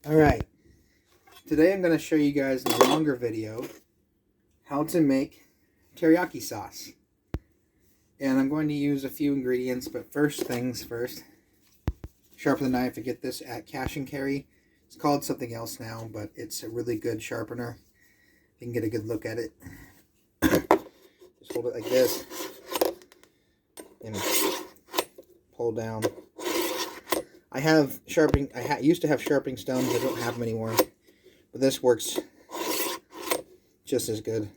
Alright, today I'm going to show you guys in a longer video how to make teriyaki sauce. And I'm going to use a few ingredients, but first things first. Sharpen the knife. I get this at Cash and Carry. It's called something else now, but it's a really good sharpener. You can get a good look at it. Just hold it like this and pull down. I have sharpening. Used to have sharpening stones. I don't have them anymore, but this works just as good.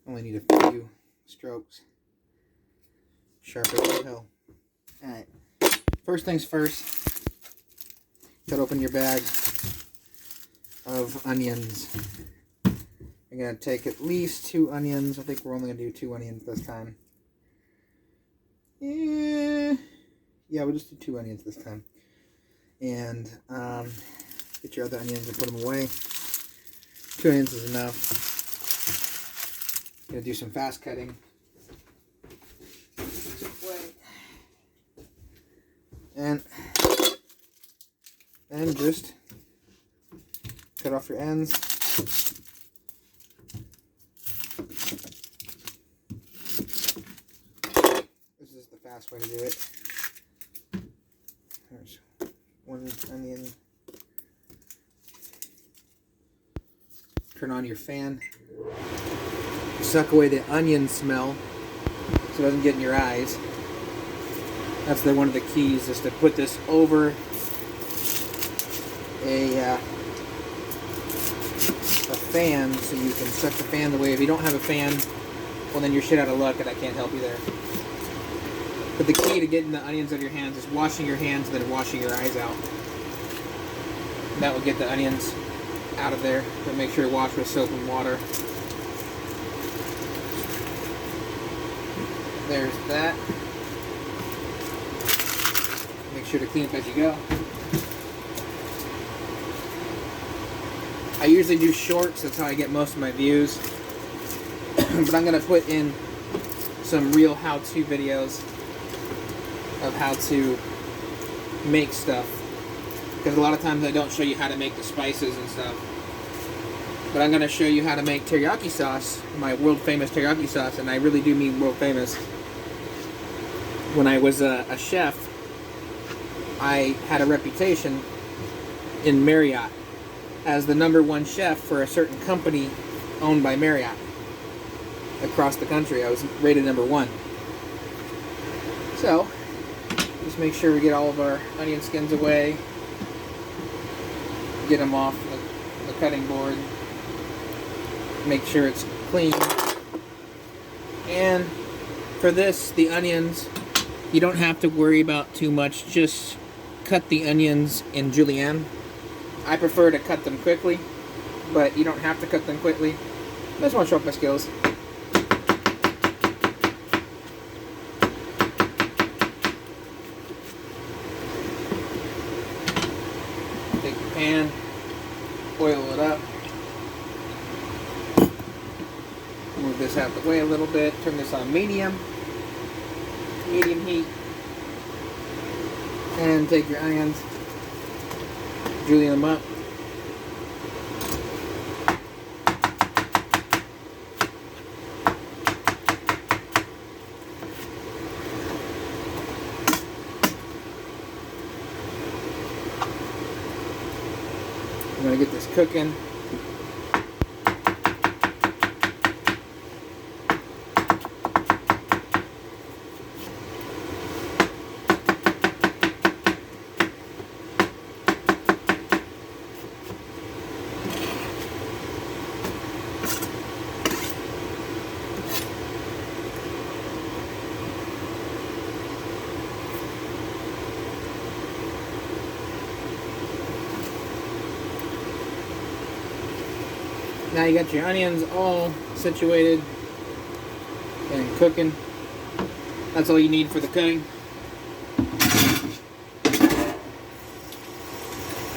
Only need a few strokes. Sharpen as hell. All right. First things first. Cut open your bag of onions. You're gonna take at least 2 onions. I think we're only gonna do 2 onions this time. Yeah, we'll just do 2 onions this time. And get your other onions and put them away. 2 onions is enough. Gonna do some fast cutting. And just cut off your ends. This is the fast way to do it. There's 1 onion. Turn on your fan. Suck away the onion smell so it doesn't get in your eyes. That's one of the keys, is to put this over a fan so you can suck the fan away. If you don't have a fan, well then you're shit out of luck and I can't help you there. But the key to getting the onions out of your hands is washing your hands and then washing your eyes out. And that will get the onions out of there. But make sure to wash with soap and water. There's that. Make sure to clean up as you go. I usually do shorts, that's how I get most of my views. But I'm going to put in some real how-to videos of how to make stuff, because a lot of times I don't show you how to make the spices and stuff, but I'm going to show you how to make teriyaki sauce, my world famous teriyaki sauce, and I really do mean world famous. When I was a chef, I had a reputation in Marriott as the #1 chef for a certain company owned by Marriott across the country. I was rated #1. So just make sure we get all of our onion skins away. Get them off the cutting board. Make sure it's clean. And for this, the onions, you don't have to worry about too much. Just cut the onions in julienne. I prefer to cut them quickly, but you don't have to cut them quickly. I just want to show off my skills. Take the pan, oil it up, move this out the way a little bit, turn this on medium heat, and take your onions, julienne them up. I'm going to get this cooking. Now you got your onions all situated and cooking. That's all you need for the cutting.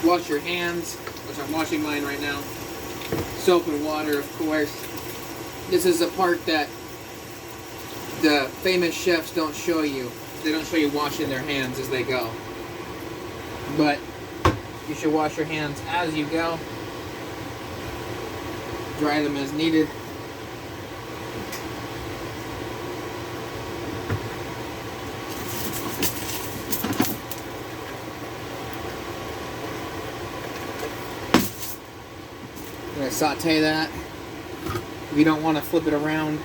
Wash your hands, which I'm washing mine right now. Soap and water, of course. This is a part that the famous chefs don't show you. They don't show you washing their hands as they go. But You should wash your hands as you go. Dry them as needed. I'm going to saute that. If you don't want to flip it around,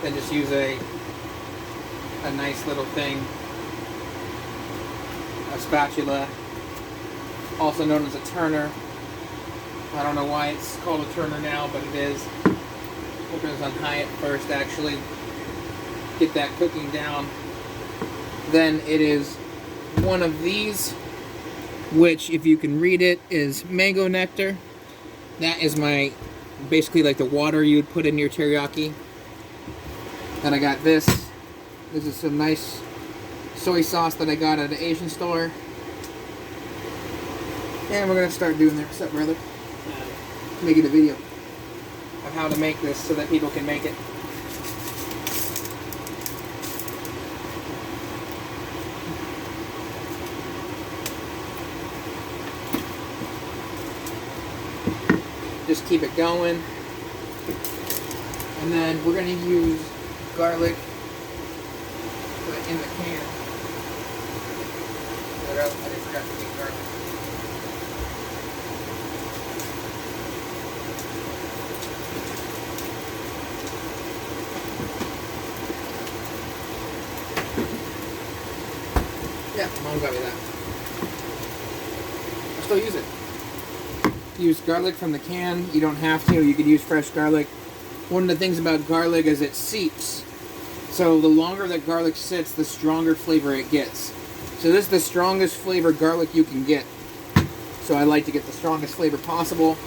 then just use a nice little thing, a spatula, also known as a turner. I don't know why it's called a turner now, but it is. We're going to untie it first, actually. Get that cooking down. Then it is one of these, which, if you can read it, is mango nectar. That is my, basically like the water you would put in your teriyaki. Then I got this. This is some nice soy sauce that I got at an Asian store. And we're going to start doing that. What's up, brother? Making a video of how to make this so that people can make it. Just keep it going. And then we're going to use garlic in the can. I forgot to make garlic. Yeah, Mom got me that. I still use it. Use garlic from the can. You don't have to. You could use fresh garlic. One of the things about garlic is it seeps. So the longer that garlic sits, the stronger flavor it gets. So this is the strongest flavor garlic you can get. So I like to get the strongest flavor possible.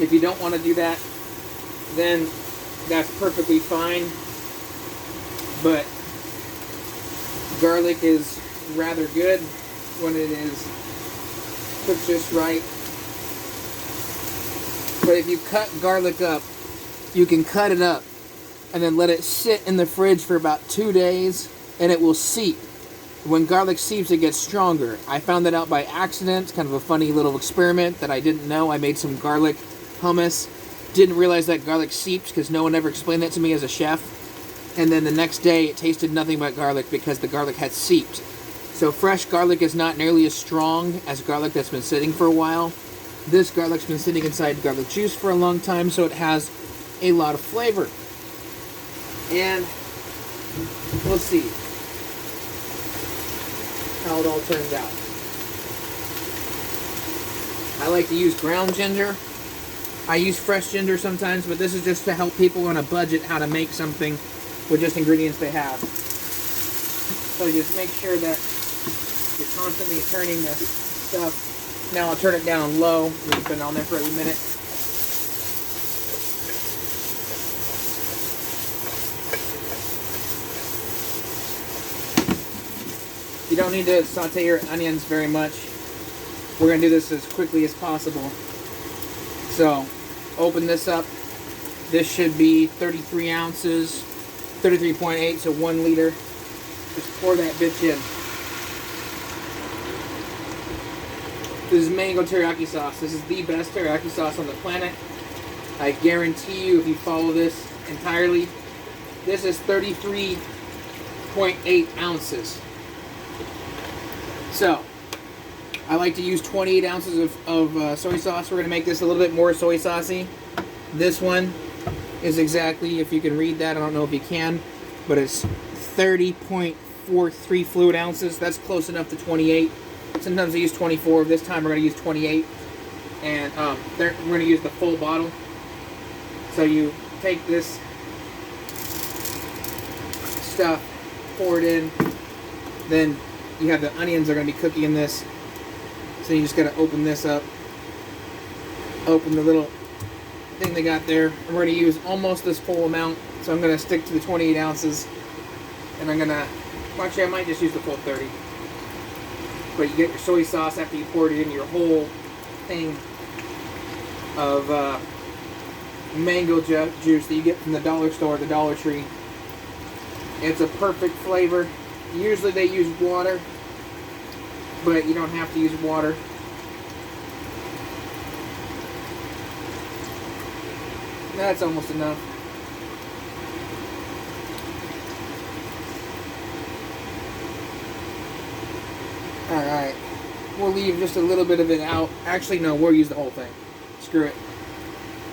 If you don't want to do that, then that's perfectly fine. But garlic is rather good when it is cooked just right. But if you cut garlic up, you can cut it up and then let it sit in the fridge for about 2 days and it will seep. When garlic seeps, it gets stronger. I found that out by accident. It's kind of a funny little experiment that I didn't know. I made some garlic hummus. Didn't realize that garlic seeps because no one ever explained that to me as a chef. And then the next day, it tasted nothing but garlic because the garlic had seeped. So fresh garlic is not nearly as strong as garlic that's been sitting for a while. This garlic's been sitting inside garlic juice for a long time, so it has a lot of flavor. And let's see how it all turns out. I like to use ground ginger. I use fresh ginger sometimes, but this is just to help people on a budget how to make something with just ingredients they have. So just make sure that you're constantly turning this stuff. Now I'll turn it down low. We've been on there for a minute. You don't need to saute your onions very much. We're going to do this as quickly as possible. So, open this up. This should be 33 ounces, 33.8, so 1 liter. Just pour that bitch in. This is mango teriyaki sauce. This is the best teriyaki sauce on the planet. I guarantee you, if you follow this entirely, this is 33.8 ounces. So, I like to use 28 ounces of soy sauce. We're going to make this a little bit more soy saucy. This one is exactly, if you can read that, I don't know if you can, but it's 30.43 fluid ounces. That's close enough to 28. Sometimes I use 24. This time we're going to use 28. And we're going to use the full bottle. So you take this stuff, pour it in, then you have the onions are going to be cooking in this. So you just got to open this up. Open the little thing they got there. And we're going to use almost this full amount. So I'm going to stick to the 28 ounces. And I'm going to, well, actually I might just use the full 30. But you get your soy sauce after you pour it in your whole thing of mango juice that you get from the dollar store, the Dollar Tree. It's a perfect flavor. Usually they use water, but you don't have to use water. That's almost enough. Alright. We'll leave just a little bit of it out. Actually, no, we'll use the whole thing. Screw it.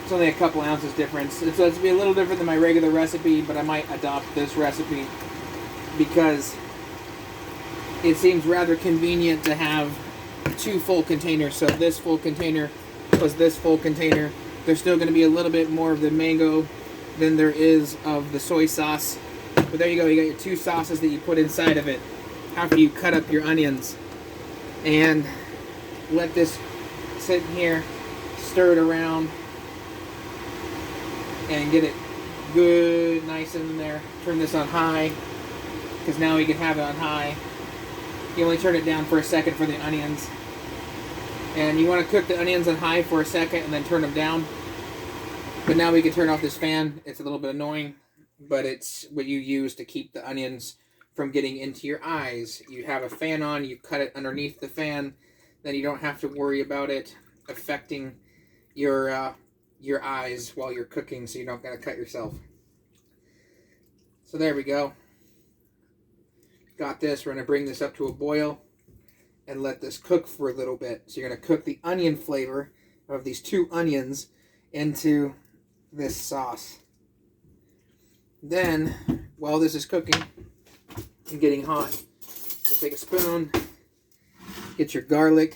It's only a couple ounces difference. It's going to be a little different than my regular recipe, but I might adopt this recipe because it seems rather convenient to have 2 full containers. So this full container plus this full container. There's still going to be a little bit more of the mango than there is of the soy sauce. But there you go. You got your 2 sauces that you put inside of it after you cut up your onions. And let this sit in here, stir it around, and get it good, nice in there. Turn this on high, because now we can have it on high. You only turn it down for a second for the onions. And you want to cook the onions on high for a second and then turn them down. But now we can turn off this fan. It's a little bit annoying, but it's what you use to keep the onions from getting into your eyes. You have a fan on, you cut it underneath the fan, then you don't have to worry about it affecting your eyes while you're cooking, so you're not going to cut yourself. So there we go. Got this. We're going to bring this up to a boil and let this cook for a little bit. So you're going to cook the onion flavor of these 2 onions into this sauce. Then, while this is cooking and getting hot, you take a spoon, get your garlic,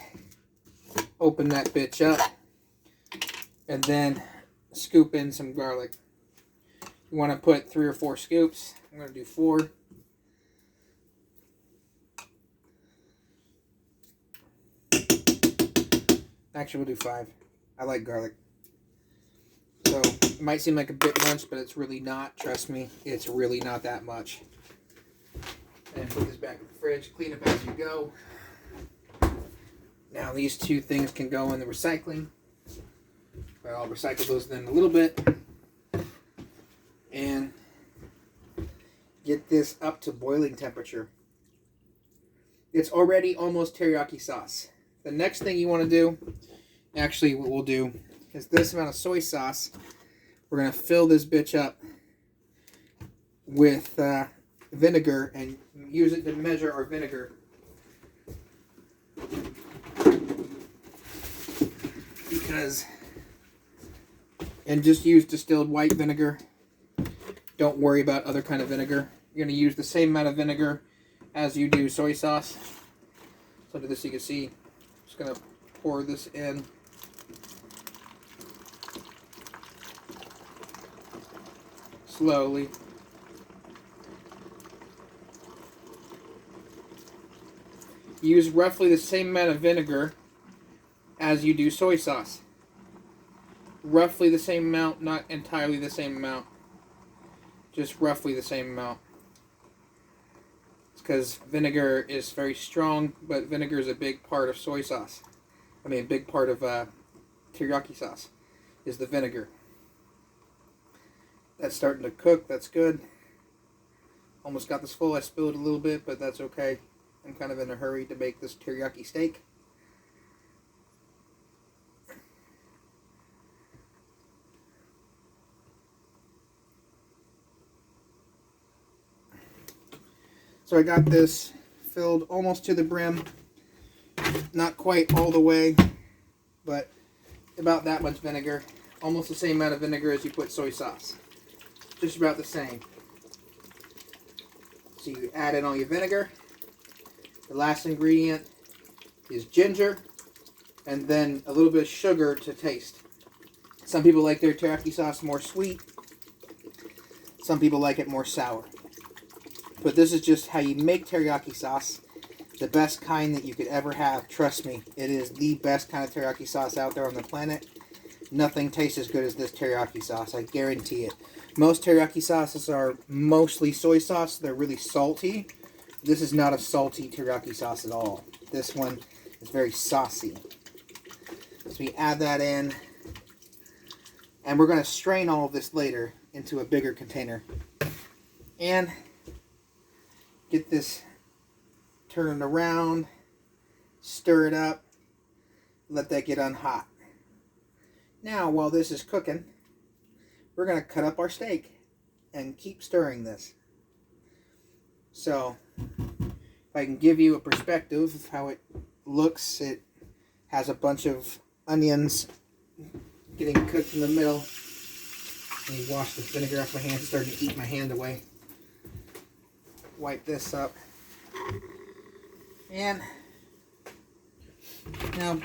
open that bitch up, and then scoop in some garlic. You want to put 3 or 4 scoops. I'm going to do 4. Actually, we'll do 5. I like garlic. So, it might seem like a bit much, but it's really not. Trust me, it's really not that much. And put this back in the fridge. Clean up as you go. Now, these 2 things can go in the recycling. But I'll recycle those then a little bit. And get this up to boiling temperature. It's already almost teriyaki sauce. The next thing you want to do, actually what we'll do, is this amount of soy sauce. We're going to fill this bitch up with vinegar and use it to measure our vinegar. Because, and just use distilled white vinegar. Don't worry about other kind of vinegar. You're going to use the same amount of vinegar as you do soy sauce. So to this you can see, I'm just going to pour this in. Slowly. Use roughly the same amount of vinegar as you do soy sauce. Roughly the same amount, not entirely the same amount. Just roughly the same amount. It's because vinegar is very strong, but vinegar is a big part of soy sauce. I mean, a big part of teriyaki sauce is the vinegar. That's starting to cook. That's good. Almost got this full. I spilled a little bit, but that's okay. I'm kind of in a hurry to make this teriyaki steak. So I got this filled almost to the brim. Not quite all the way, but about that much vinegar. Almost the same amount of vinegar as you put soy sauce. Just about the same. So you add in all your vinegar. The last ingredient is ginger, and then a little bit of sugar to taste. Some people like their teriyaki sauce more sweet. Some people like it more sour. But this is just how you make teriyaki sauce. The best kind that you could ever have. Trust me, it is the best kind of teriyaki sauce out there on the planet. Nothing tastes as good as this teriyaki sauce. I guarantee it. Most teriyaki sauces are mostly soy sauce. They're really salty. This is not a salty teriyaki sauce at all. This one is very saucy. So we add that in. And we're going to strain all of this later into a bigger container. And get this turned around. Stir it up. Let that get on hot. Now, while this is cooking, we're going to cut up our steak and keep stirring this. So, if I can give you a perspective of how it looks, it has a bunch of onions getting cooked in the middle. Let me wash the vinegar off my hand. It's starting to eat my hand away. Wipe this up. And now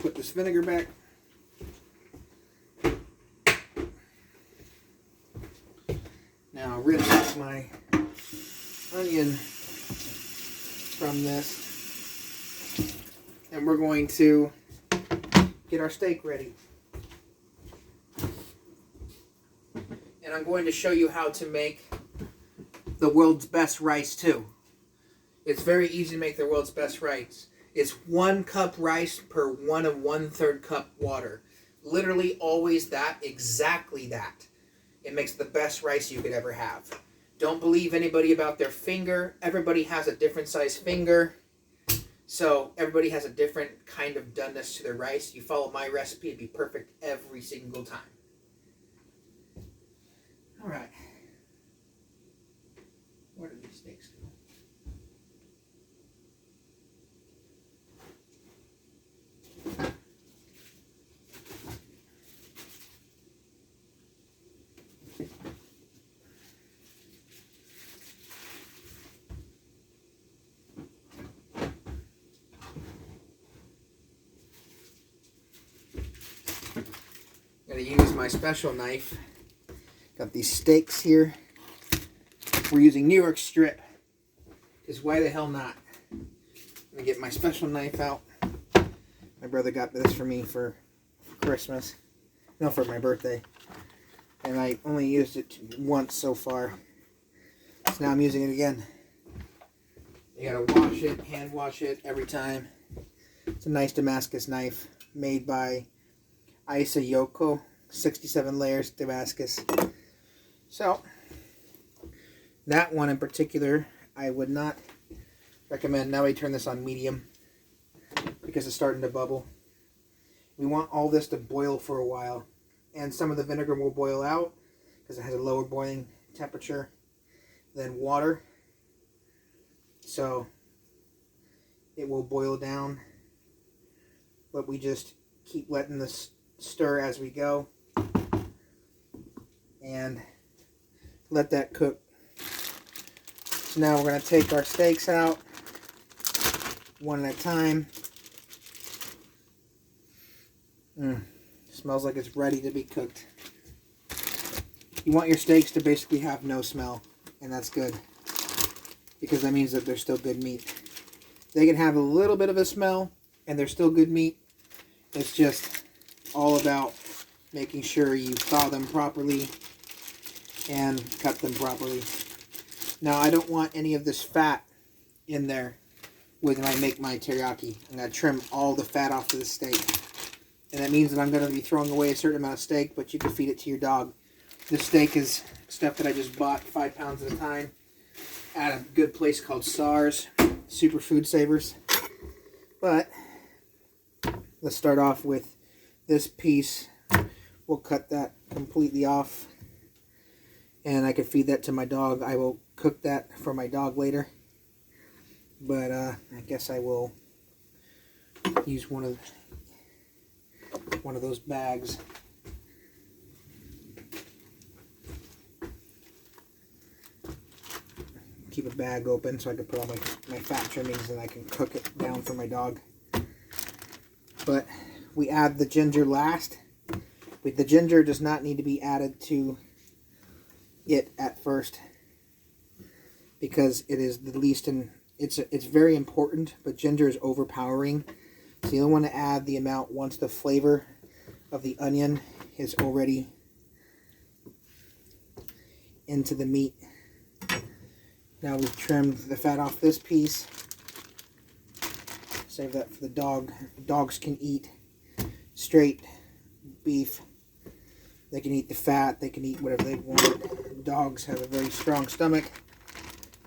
put this vinegar back. Now rinse off my onion from this. And we're going to get our steak ready. And I'm going to show you how to make the world's best rice too. It's very easy to make the world's best rice. It's 1 cup rice per 1 1/3 cup water. Literally always that, exactly that. It makes the best rice you could ever have. Don't believe anybody about their finger. Everybody has a different size finger. So everybody has a different kind of doneness to their rice. You follow my recipe, it'd be perfect every single time. All right. Where did these steaks go? I'm going to use my special knife. Got these steaks here. We're using New York strip. Because why the hell not? I'm going to get my special knife out. My brother got this for me for Christmas. No, for my birthday. And I only used it once so far. So now I'm using it again. You gotta wash it, hand wash it every time. It's a nice Damascus knife made by Isa Yoko. 67 layers Damascus. So, that one in particular, I would not recommend. Now we turn this on medium because it's starting to bubble. We want all this to boil for a while. And some of the vinegar will boil out because it has a lower boiling temperature than water. So, it will boil down. But we just keep letting this stir as we go. And let that cook. So now we're going to take our steaks out one at a time. Smells like it's ready to be cooked. You want your steaks to basically have no smell, and that's good because that means that they're still good meat. They can have a little bit of a smell and they're still good meat. It's just all about making sure you thaw them properly and cut them properly. Now I don't want any of this fat in there when I make my teriyaki. I'm going to trim all the fat off of the steak. And that means that I'm going to be throwing away a certain amount of steak, but you can feed it to your dog. This steak is stuff that I just bought 5 pounds at a time at a good place called SARS, Super Food Savers. But let's start off with this piece. We'll cut that completely off. And I can feed that to my dog. I will cook that for my dog later. But I guess I will use one of those bags. Keep a bag open so I can put all my fat trimmings and I can cook it down for my dog. But we add the ginger last. The ginger does not need to be added to it at first because it is the least in. It's very important, but ginger is overpowering. So you don't want to add the amount once the flavor of the onion is already into the meat. Now we've trimmed the fat off this piece. Save that for the dog. Dogs can eat straight beef. They can eat the fat. They can eat whatever they want. Dogs have a very strong stomach.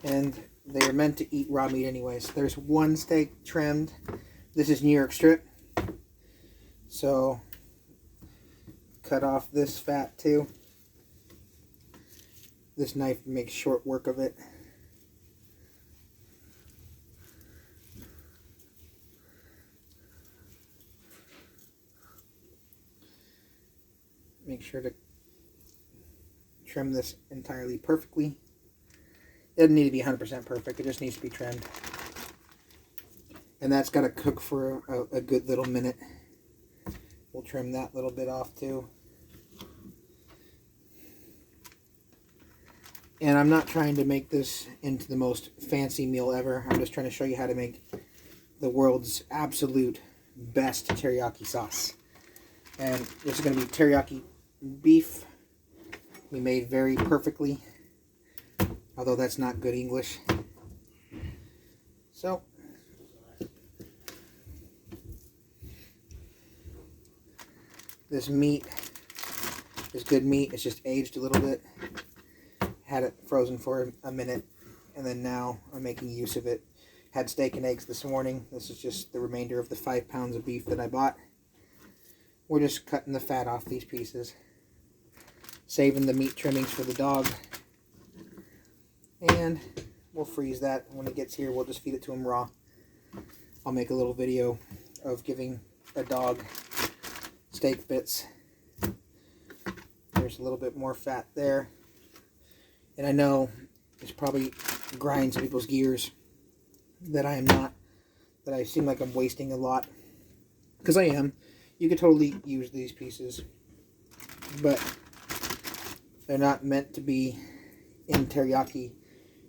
And they are meant to eat raw meat anyways. There's one steak trimmed. This is New York strip. So, cut off this fat too. this knife makes short work of it. Make sure to trim this entirely perfectly. It doesn't need to be 100% perfect, it just needs to be trimmed. And that's got to cook for a good little minute. We'll trim that little bit off too. And I'm not trying to make this into the most fancy meal ever. I'm just trying to show you how to make the world's absolute best teriyaki sauce. And this is going to be teriyaki beef. We made very perfectly, although that's not good English. So, this meat is good meat. It's just aged a little bit. Had it frozen for a minute, and then now I'm making use of it. Had steak and eggs this morning. This is just the remainder of the 5 pounds of beef that I bought. We're just cutting the fat off these pieces, saving the meat trimmings for the dog, and we'll freeze that. When it gets here, we'll just feed it to him raw. I'll make a little video of giving a dog steak bits. There's a little bit more fat there. And I know this probably grinds people's gears that I seem like I'm wasting a lot. Because I am. You could totally use these pieces. But they're not meant to be in teriyaki.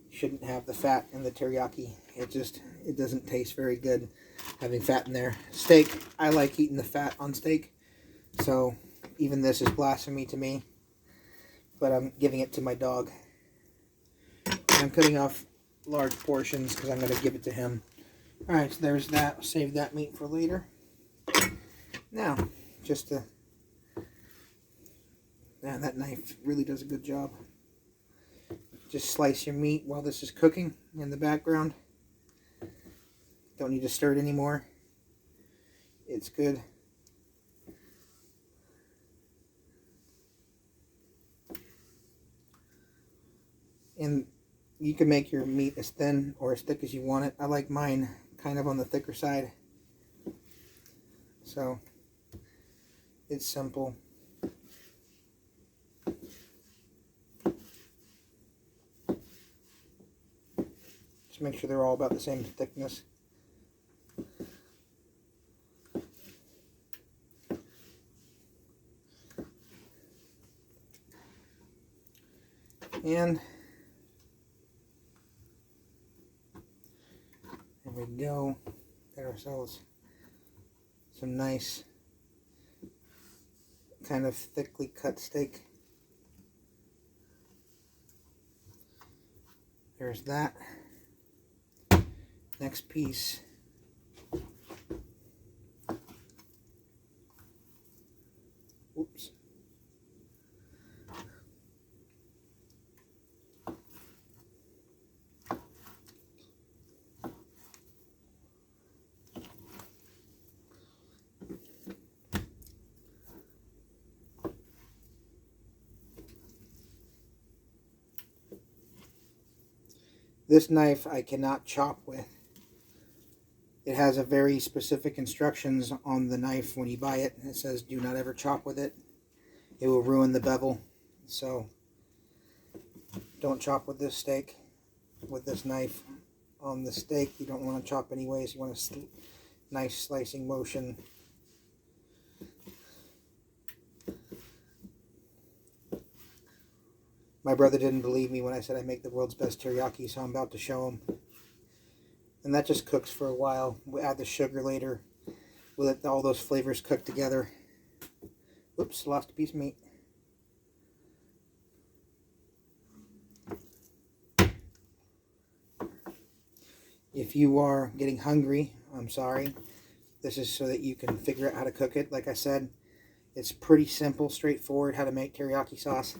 Shouldn't have the fat in the teriyaki. It doesn't taste very good having fat in there. Steak, I like eating the fat on steak. So even this is blasphemy to me. But I'm giving it to my dog. I'm cutting off large portions because I'm going to give it to him. Alright, so there's that. Save that meat for later. Now, that knife really does a good job. Just slice your meat while this is cooking in the background. Don't need to stir it anymore. It's good. And you can make your meat as thin or as thick as you want it. I like mine kind of on the thicker side. So, it's simple. Just make sure they're all about the same thickness. And there we go. Got ourselves some nice kind of thickly cut steak. There's that. Next piece. Oops. This knife I cannot chop with. It has a very specific instructions on the knife when you buy it. It says do not ever chop with it. It will ruin the bevel. So don't chop with this steak. With this knife on the steak, you don't want to chop anyways. You want a nice slicing motion. My brother didn't believe me when I said I make the world's best teriyaki, so I'm about to show him. And that just cooks for a while. We add the sugar later. We'll let all those flavors cook together. Oops, lost a piece of meat. If you are getting hungry, I'm sorry. This is so that you can figure out how to cook it. Like I said, it's pretty simple, straightforward how to make teriyaki sauce.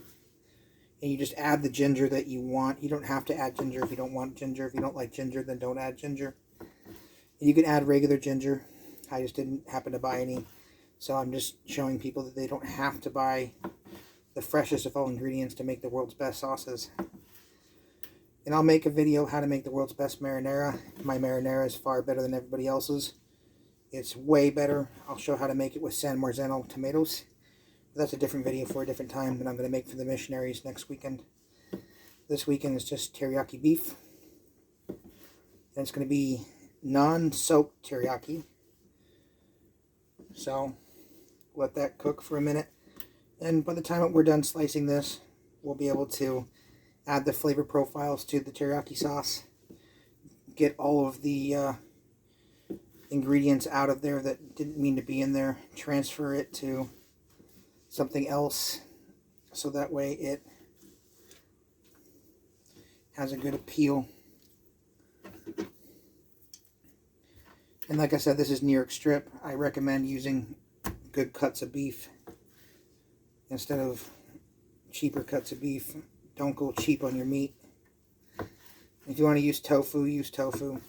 And you just add the ginger that you want. You don't have to add ginger if you don't want ginger. If you don't like ginger, then don't add ginger. You can add regular ginger. I just didn't happen to buy any. So I'm just showing people that they don't have to buy the freshest of all ingredients to make the world's best sauces. And I'll make a video how to make the world's best marinara. My marinara is far better than everybody else's. It's way better. I'll show how to make it with San Marzano tomatoes. But that's a different video for a different time that I'm going to make for the missionaries next weekend. This weekend is just teriyaki beef. And it's going to be non-soaked teriyaki. So, let that cook for a minute. And by the time we're done slicing this, we'll be able to add the flavor profiles to the teriyaki sauce. Get all of the ingredients out of there that didn't mean to be in there. Transfer it to something else so that way it has a good appeal. And like I said, this is New York strip. I recommend using good cuts of beef instead of cheaper cuts of beef. Don't go cheap on your meat. If you want to use tofu, use tofu.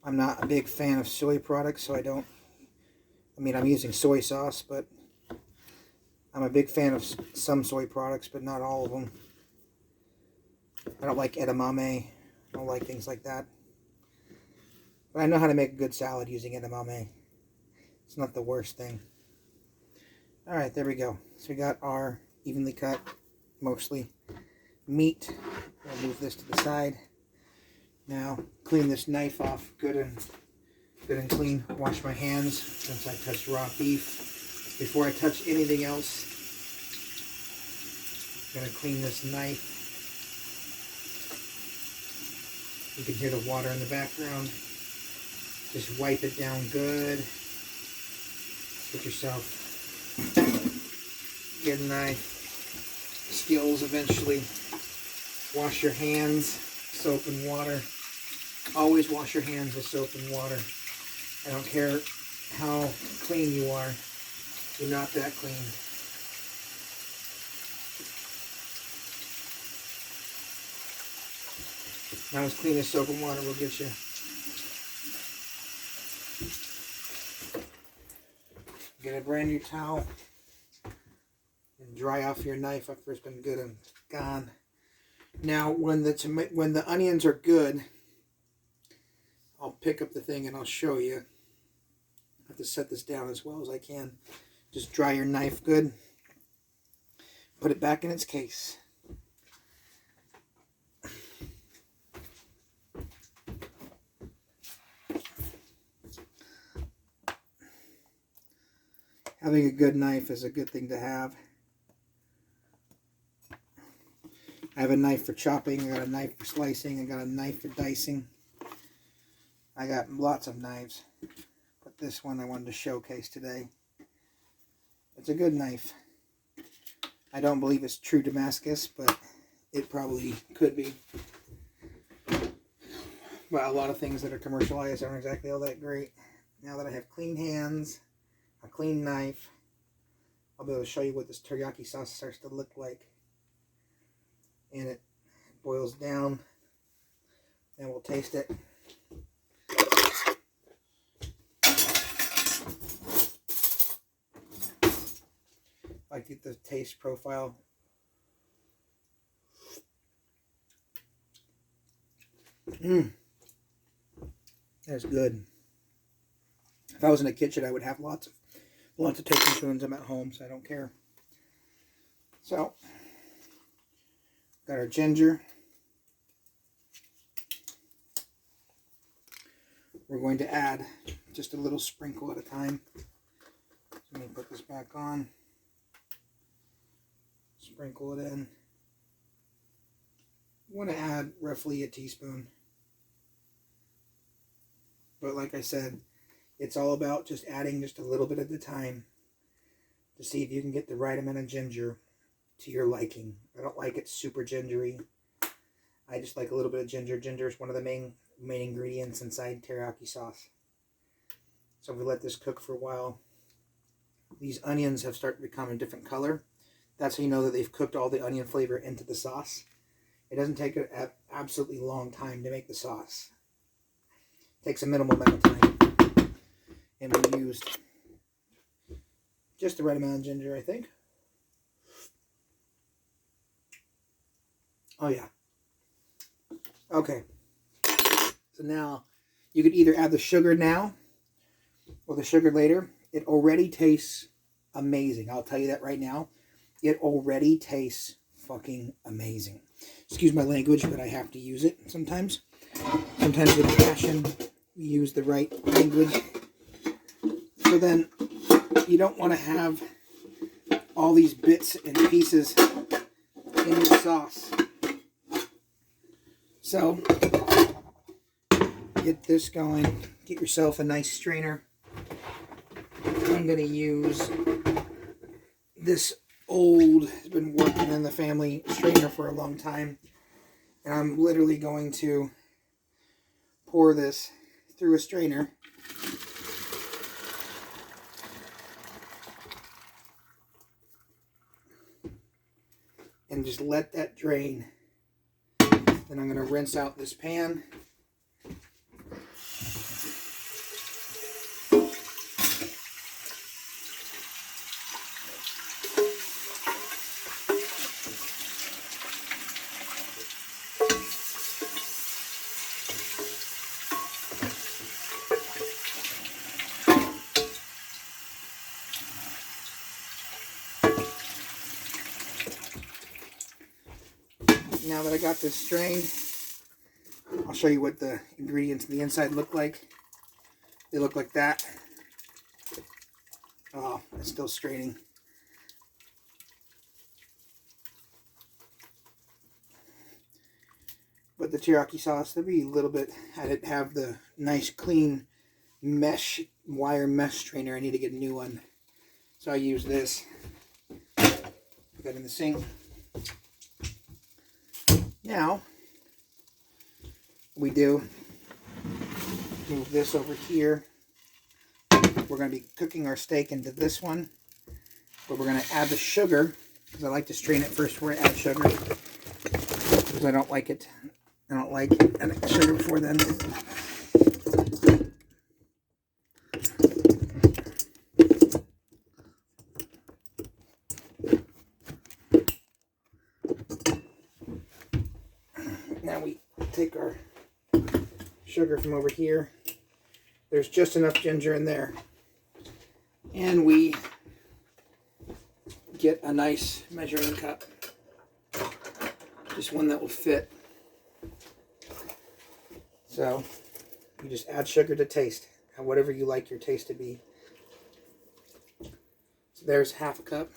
I'm not a big fan of soy products, so I'm using soy sauce, but I'm a big fan of some soy products, but not all of them. I don't like edamame. I don't like things like that. But I know how to make a good salad using edamame. It's not the worst thing. Alright, there we go. So we got our evenly cut, mostly, meat. I'll move this to the side. Now, clean this knife off good and clean. Wash my hands since I touched raw beef. Before I touch anything else, I'm going to clean this knife. You can hear the water in the background. Just wipe it down good. Get yourself good knife skills eventually. Wash your hands, soap and water. Always wash your hands with soap and water. I don't care how clean you are. You're not that clean. Not as clean as soap and water will get you. Get a brand new towel and dry off your knife after it's been good and gone. Now, when the onions are good, I'll pick up the thing and I'll show you. I have to set this down as well as I can. Just dry your knife good. Put it back in its case. Having a good knife is a good thing to have. I have a knife for chopping, I got a knife for slicing, I got a knife for dicing. I got lots of knives, but this one I wanted to showcase today. It's a good knife. I don't believe it's true Damascus, but it probably could be. But a lot of things that are commercialized aren't exactly all that great. Now that I have clean hands, a clean knife, I'll be able to show you what this teriyaki sauce starts to look like. And it boils down, and we'll taste it. I get the taste profile. That's good. If I was in a kitchen, I would have lots of tasting spoons. I'm at home, so I don't care. So, got our ginger. We're going to add just a little sprinkle at a time. So let me put this back on. Sprinkle it in. You want to add roughly a teaspoon. But like I said, it's all about just adding just a little bit at a time to see if you can get the right amount of ginger to your liking. I don't like it super gingery. I just like a little bit of ginger. Ginger is one of the main ingredients inside teriyaki sauce. So if we let this cook for a while, these onions have started to become a different color. That's how you know that they've cooked all the onion flavor into the sauce. It doesn't take an absolutely long time to make the sauce. It takes a minimal amount of time. And we used just the right amount of ginger, I think. Oh, yeah. Okay. So now you could either add the sugar now or the sugar later. It already tastes amazing. I'll tell you that right now. It already tastes fucking amazing. Excuse my language, but I have to use it sometimes. Sometimes with passion, we use the right language. So then you don't want to have all these bits and pieces in your sauce. So get this going. Get yourself a nice strainer. I'm going to use this old, has been working in the family strainer for a long time. And I'm literally going to pour this through a strainer. And just let that drain. Then I'm going to rinse out this pan. Now that I got this strained, I'll show you what the ingredients on the inside look like. They look like that. Oh, it's still straining. But the teriyaki sauce, there'll be a little bit, I didn't have the nice clean mesh, wire mesh strainer. I need to get a new one. So I use this. Put that in the sink. Now, we do move this over here. We're going to be cooking our steak into this one. But we're going to add the sugar, because I like to strain it first before I add sugar. Because I don't like it. I don't like adding sugar before then. Now we take our sugar from over here. There's just enough ginger in there. And we get a nice measuring cup. Just one that will fit. So you just add sugar to taste, and whatever you like your taste to be. So there's half a cup.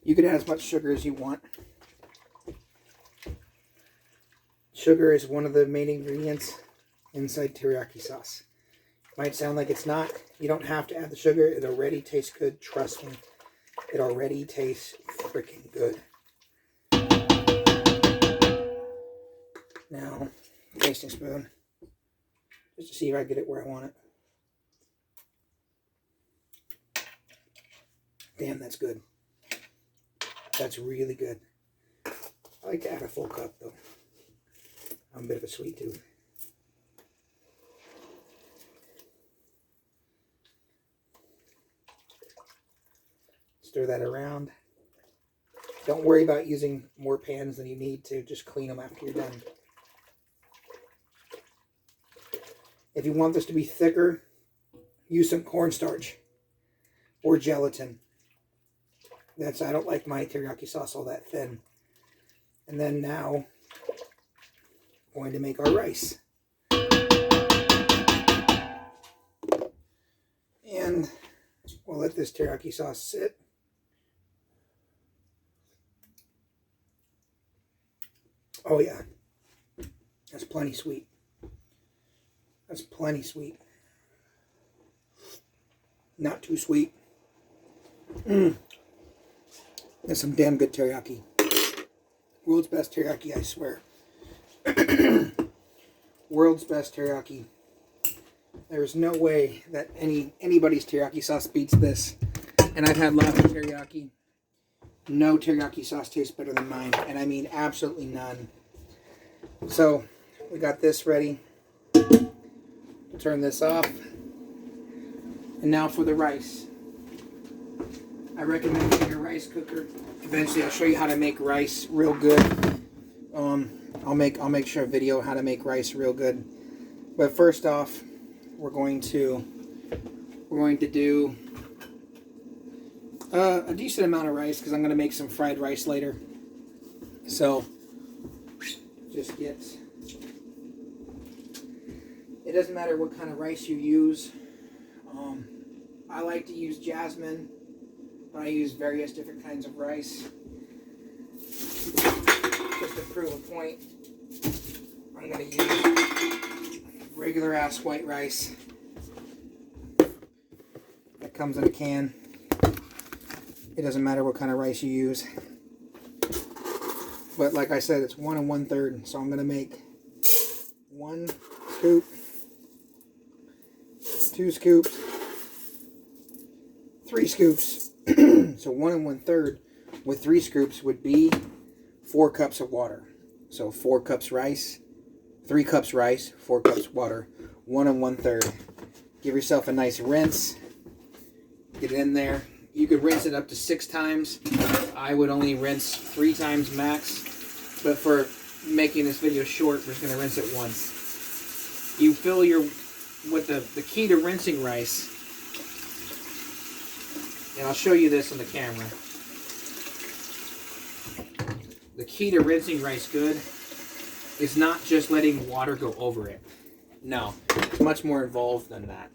You can add as much sugar as you want. Sugar is one of the main ingredients inside teriyaki sauce. Might sound like it's not. You don't have to add the sugar. It already tastes good. Trust me. It already tastes freaking good. Now, tasting spoon. Just to see if I get it where I want it. Damn, that's good. That's really good. I like to add a full cup, though. I'm a bit of a sweet tooth. Stir that around. Don't worry about using more pans than you need to. Just clean them after you're done. If you want this to be thicker, use some cornstarch or gelatin. I don't like my teriyaki sauce all that thin. And then now, I'm going to make our rice. And we'll let this teriyaki sauce sit. Oh yeah, that's plenty sweet. That's plenty sweet. Not too sweet. That's some damn good teriyaki. World's best teriyaki, I swear. World's best teriyaki. There's no way that anybody's teriyaki sauce beats this. And I've had lots of teriyaki. No teriyaki sauce tastes better than mine. And I mean absolutely none. So, we got this ready. Turn this off. And now for the rice. I recommend getting a rice cooker. Eventually I'll show you how to make rice real good. I'll make sure a video how to make rice real good. But first off, we're going to do a decent amount of rice because I'm going to make some fried rice later. So just get, it doesn't matter what kind of rice you use. I like to use jasmine, but I use various different kinds of rice. Just to prove a point, I'm going to use regular ass white rice that comes in a can. It doesn't matter what kind of rice you use. But like I said, it's 1 1/3. So I'm going to make 1 scoop, 2 scoops, 3 scoops. So 1 1/3 with 3 scoops would be 4 cups of water. So 4 cups rice, 3 cups rice, 4 cups water, 1 1/3. Give yourself a nice rinse. Get it in there. You could rinse it up to 6 times. I would only rinse 3 times max. But for making this video short, we're just going to rinse it once. You fill your, with the key to rinsing rice, and I'll show you this on the camera. The key to rinsing rice good is not just letting water go over it. No, it's much more involved than that.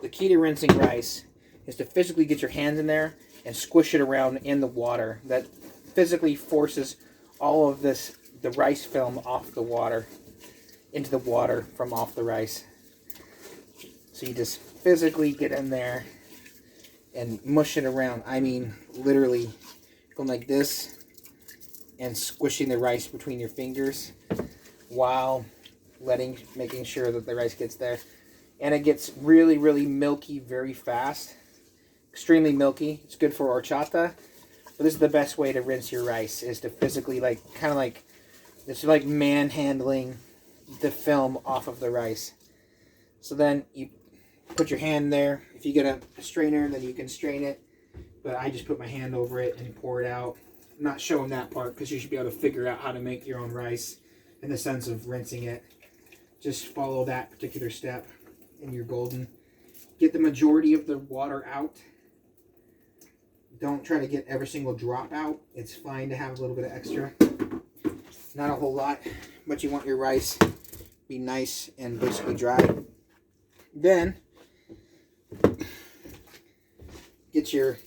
The key to rinsing rice is to physically get your hands in there and squish it around in the water. That physically forces all of this, the rice film off the water, into the water from off the rice. So you just physically get in there and mush it around. I mean, literally going like this and squishing the rice between your fingers while making sure that the rice gets there. And it gets really, really milky very fast. Extremely milky. It's good for horchata. But this is the best way to rinse your rice, is to physically, it's like manhandling the film off of the rice. So then you put your hand there. If you get a strainer, then you can strain it. But I just put my hand over it and pour it out. I'm not showing that part because you should be able to figure out how to make your own rice in the sense of rinsing it. Just follow that particular step and you're golden. Get the majority of the water out. Don't try to get every single drop out. It's fine to have a little bit of extra. Not a whole lot, but you want your rice to be nice and basically dry. Then, get your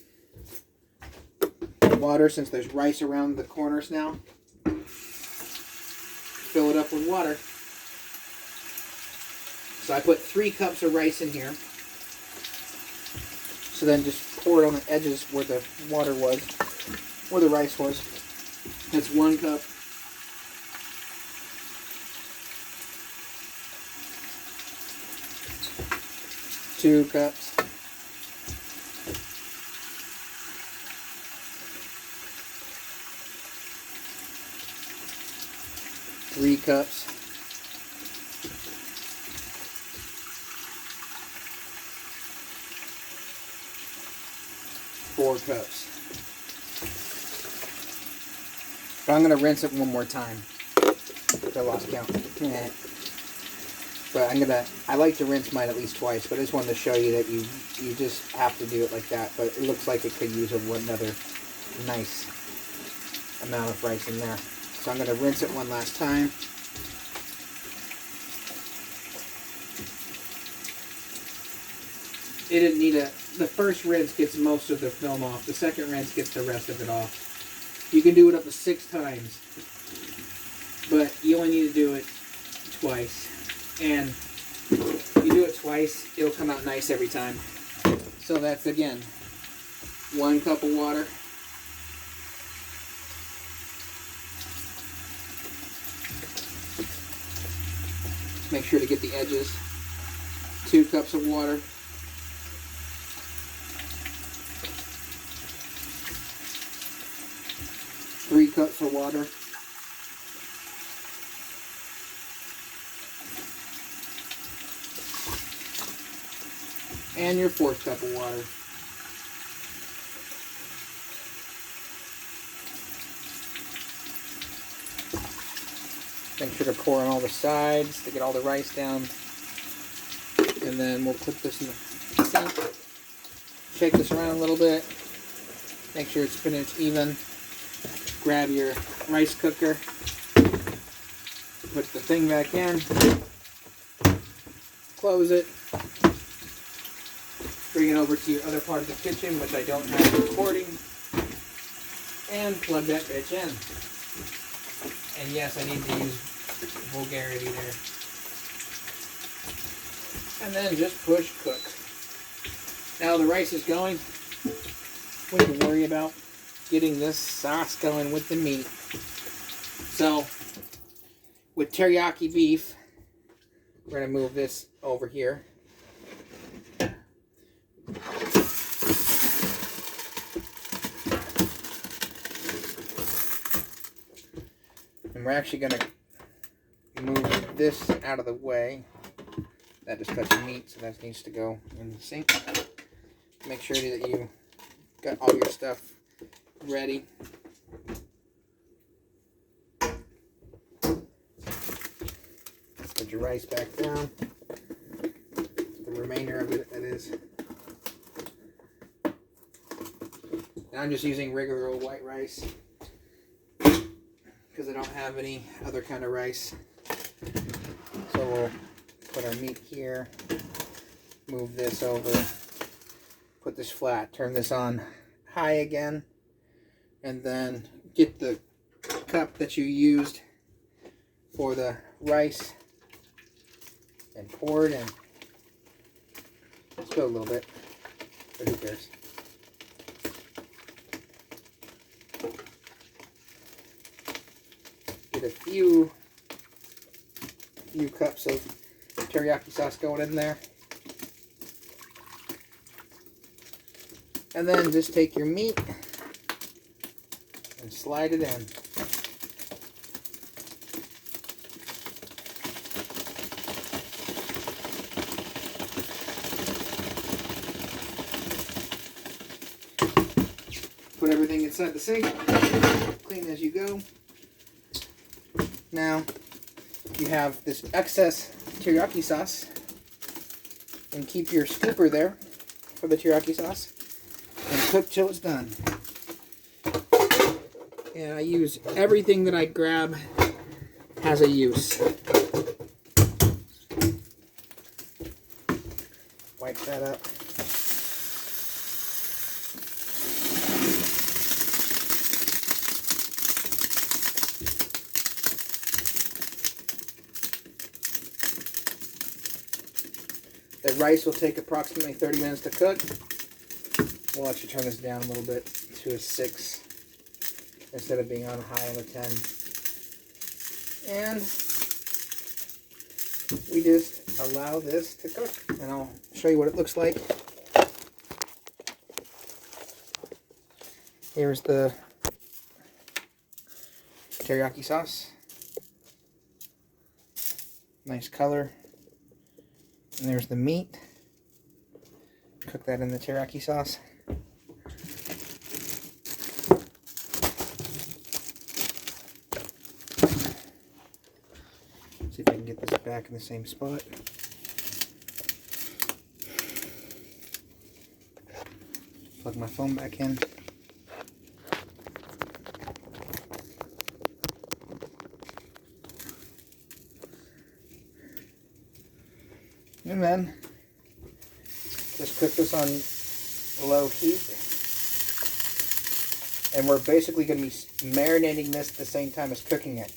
water, since there's rice around the corners now. Fill it up with water. So I put 3 cups of rice in here. So then just pour it on the edges where the water was, where the rice was. That's 1 cup. Two cups. 3 cups. 4 cups. But I'm going to rinse it one more time. I lost count. But I like to rinse mine at least twice, but I just wanted to show you that you just have to do it like that. But it looks like it could use another nice amount of rice in there. So I'm going to rinse it one last time. It didn't need the first rinse gets most of the film off. The second rinse gets the rest of it off. You can do it up to 6 times. But you only need to do it twice. And if you do it twice, it'll come out nice every time. So that's, again, 1 cup of water. Make sure to get the edges. 2 cups of water. 3 cups of water. And your 4th cup of water. Make sure to pour on all the sides to get all the rice down. And then we'll put this in the sink. Shake this around a little bit. Make sure it's spinach even. Grab your rice cooker. Put the thing back in. Close it. Bring it over to your other part of the kitchen, which I don't have recording. And plug that bitch in. And yes, I need to use vulgarity there. And then just push cook. Now the rice is going. We need to worry about getting this sauce going with the meat. So, with teriyaki beef, we're going to move this over here. And we're actually going to move this out of the way. That just touches meat, so that needs to go in the sink. Make sure that you got all your stuff ready. Put your rice back down. The remainder of it, that is. Now I'm just using regular old white rice because I don't have any other kind of rice. So we'll put our meat here, move this over, put this flat, turn this on high again, and then get the cup that you used for the rice and pour it in. Spill a little bit, but who cares? Get a few cups of teriyaki sauce going in there. And then just take your meat and slide it in. Put everything inside the sink, clean as you go. Now you have this excess teriyaki sauce, and keep your scooper there for the teriyaki sauce and cook till it's done. And I use everything that I grab has a use. Wipe that up. The rice will take approximately 30 minutes to cook. We'll actually turn this down a little bit to a 6 instead of being on high on a 10. And we just allow this to cook. And I'll show you what it looks like. Here's the teriyaki sauce. Nice color. And there's the meat. Cook that in the teriyaki sauce. See if I can get this back in the same spot. Plug my phone back in. And then just cook this on low heat. And we're basically going to be marinating this at the same time as cooking it.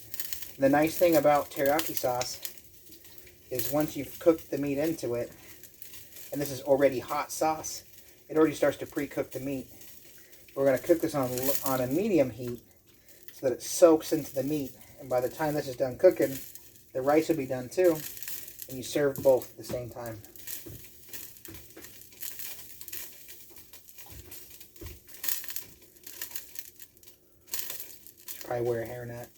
The nice thing about teriyaki sauce is once you've cooked the meat into it, and this is already hot sauce, it already starts to pre-cook the meat. We're going to cook this on a medium heat so that it soaks into the meat. And by the time this is done cooking, the rice will be done too. And you serve both at the same time. Should probably wear a hairnet.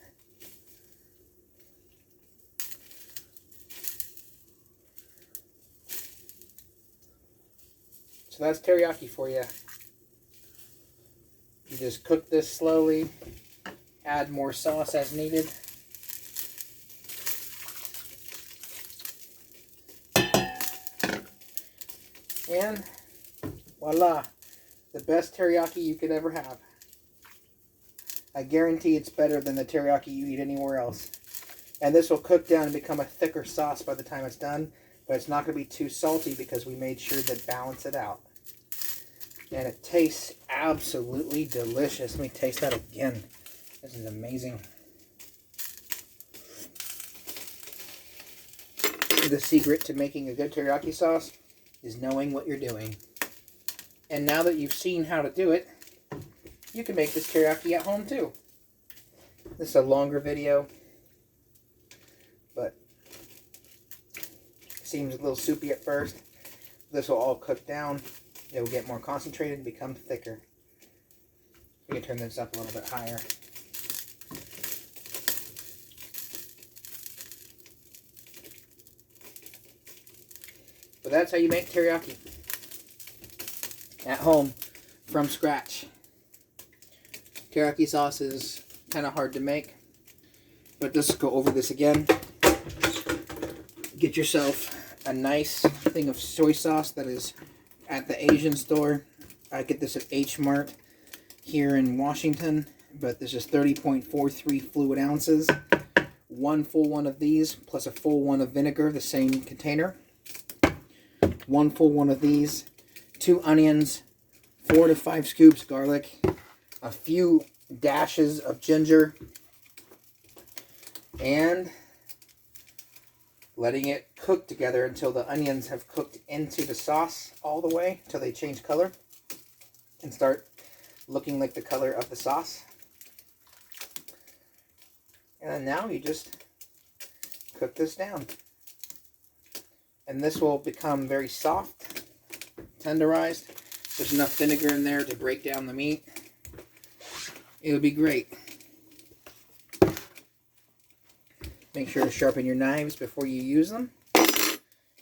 So that's teriyaki for you. You just cook this slowly, add more sauce as needed. And voila, the best teriyaki you could ever have. I guarantee it's better than the teriyaki you eat anywhere else. And this will cook down and become a thicker sauce by the time it's done, but it's not going to be too salty because we made sure to balance it out. And it tastes absolutely delicious. Let me taste that again. This is amazing. The secret to making a good teriyaki sauce is knowing what you're doing. And now that you've seen how to do it, you can make this teriyaki at home too. This is a longer video, but it seems a little soupy at first. This will all cook down. It will get more concentrated and become thicker. We can turn this up a little bit higher. But that's how you make teriyaki at home from scratch. Teriyaki sauce is kind of hard to make, but let's go over this again. Get yourself a nice thing of soy sauce that is at the Asian store. I get this at H Mart here in Washington, but this is 30.43 fluid ounces. One full one of these plus a full one of vinegar, the same container. One full one of these, 2 onions, 4 to 5 scoops garlic, a few dashes of ginger, and letting it cook together until the onions have cooked into the sauce all the way, until they change color and start looking like the color of the sauce. And then now you just cook this down. And this will become very soft, tenderized. There's enough vinegar in there to break down the meat. It'll be great. Make sure to sharpen your knives before you use them.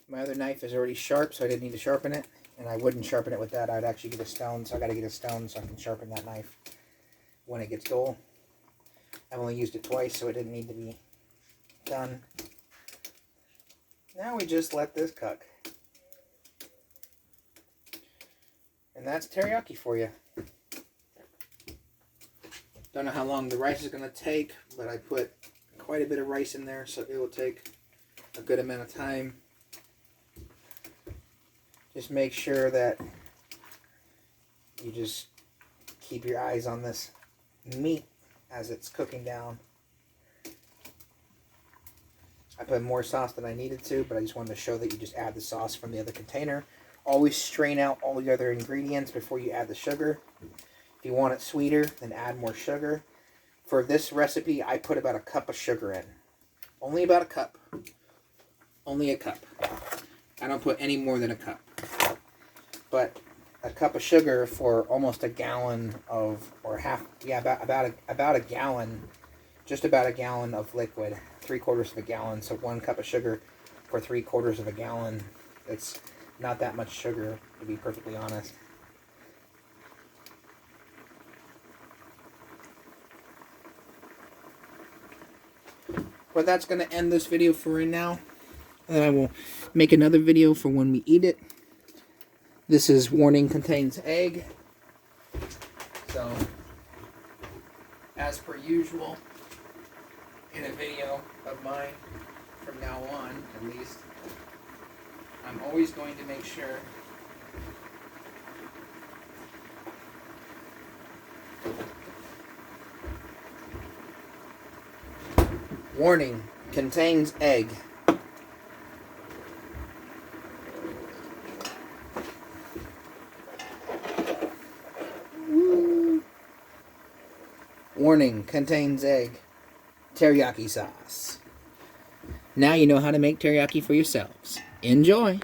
My other knife is already sharp, so I didn't need to sharpen it. And I wouldn't sharpen it with that. I'd actually get a stone, so I got to get a stone so I can sharpen that knife when it gets dull. I've only used it twice, so it didn't need to be done. Now we just let this cook. And that's teriyaki for you. Don't know how long the rice is going to take, but I put quite a bit of rice in there, so it will take a good amount of time. Just make sure that you just keep your eyes on this meat as it's cooking down. I put more sauce than I needed to, but I just wanted to show that you just add the sauce from the other container. Always strain out all the other ingredients before you add the sugar. If you want it sweeter, then add more sugar. For this recipe, I put about a cup of sugar in. Only about a cup. Only a cup. I don't put any more than a cup. But a cup of sugar for almost a gallon of, or half, yeah, about a gallon, just about a gallon of liquid. 3/4 of a gallon, so 1 cup of sugar for 3/4 of a gallon. It's not that much sugar, to be perfectly honest. But that's going to end this video for right now. And I will make another video for when we eat it. This is warning contains egg. So, as per usual, in a video of mine, from now on at least, I'm always going to make sure warning, contains egg. Warning, contains egg. Teriyaki sauce. Now you know how to make teriyaki for yourselves. Enjoy!